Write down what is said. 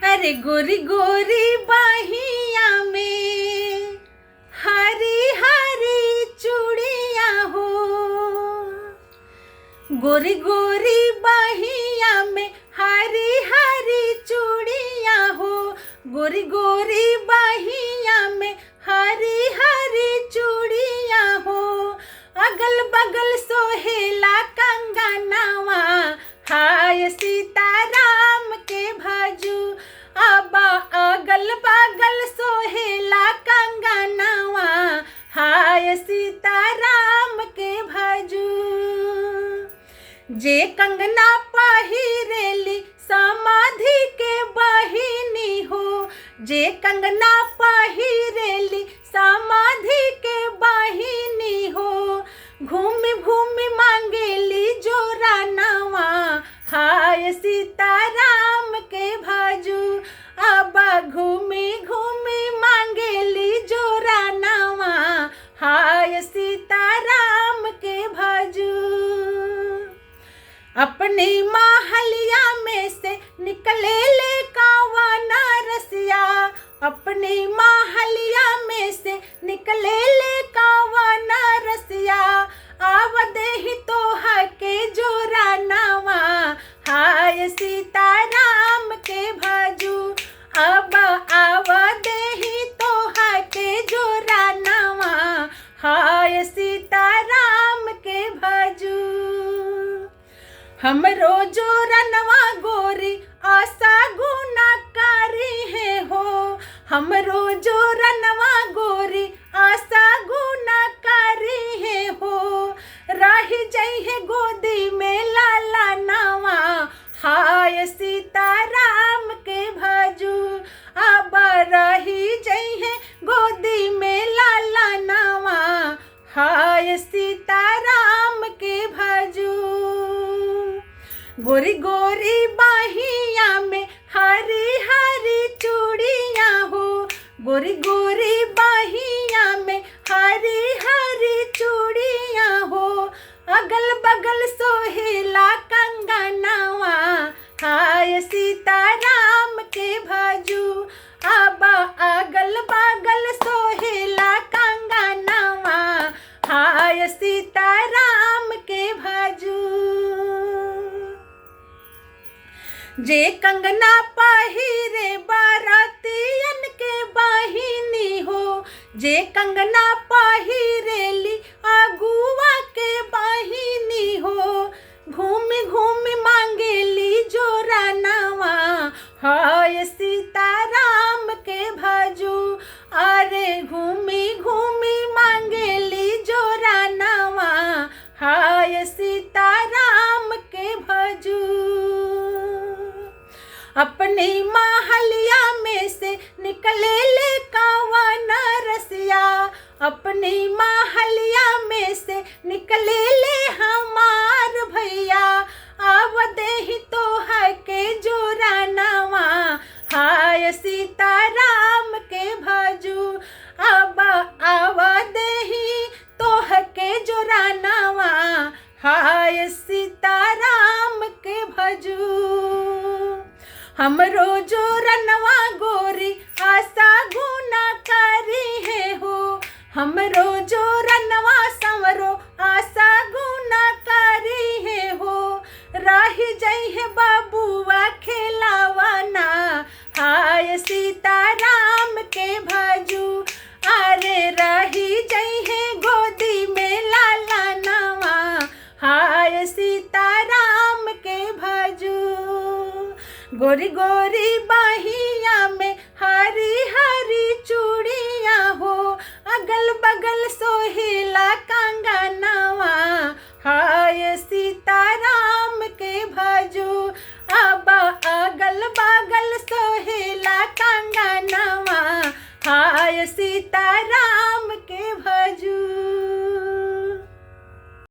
अरे गोरी गोरी बाहिया में हरी हरी चूड़िया हो, गोरी गोरी बाहिया में हरी हरी चूड़िया हो, गोरी गोरी बाहिया में हरी हरी चूड़िया हो। अगल बगल सोहेला कंगनवा, हाय सीताराम के भजू। अब अगल बगल सोहेला कंगनवा, हाय सीताराम के भजू। जे कंगना पहिरेली समाधि के बहिनी हो, जे कंगना पहिरेली समाधि के बहिनी हो। घूमी घूमी मांगेली जोरानवा, हाय सीताराम के भजू। अब घूमी घूमी मांगेली जोरानवा, हाय सीताराम के भजू। अपनी महलिया में से निकले ले कावन रसिया, अपनी महलिया में से निकले ले कावन रसिया। आवदेहि तोहा के जोरानवा, हाय सीताराम के भजू। अब आवदेहि तोहा के जोरानवा, हाय सीताराम के भजू। हमरो जोरनवा गोरी आशा गुनाकारी है हो, हमरो जोरनवा गोरी आशा गुनाकारी है हो। रही जइहे गोदी में लाला नवा, हाय सीताराम के भजू। अब रही जइहे गोदी में लाला नवा, हाय सीताराम के भजू। गोरी गोरी बाहिया में हरी हरी चूड़िया हो, गोरी गोरी बाहिया में हरी हरी चूड़िया हो। अगल बगल सोहेला कंगनवा, हाय सीताराम के भजू। अब अगल बगल सोहेला कंगनवा, हाय सीताराम के भजू। जे कंगना पहिरे बारातियन के बहिनी हो, जे कंगना पहिरेली अगुआ के बहिनी हो। घूमी घूमी मांगेली जोरानवा, हाय सीताराम के भजू। अरे घूमी घूमी मांगेली जोरानवा, हाय सीताराम के भजू। अपनी महलिया में से निकले ले कावन रसिया, अपनी महलिया में से निकले ले हमार भैया। आवदेहि तोहा के जोरानवा, हाय सीताराम के भजू। अब आवदेहि तोहा के जोरानवा, हाय सीताराम के भजू। हमरो जोरनवा गोरी आशा गुनाकारी है हो, हमरो जोरनवा संवरो आशा गुनाकारी है हो। रही जइहे बबुआ खेलावना, हाय सीताराम के भजू। अरे रही जइहे गोदी में लाला नवा, हाय सीताराम के भजू। गोरी गोरी बाहिया में हरी हरी चूड़िया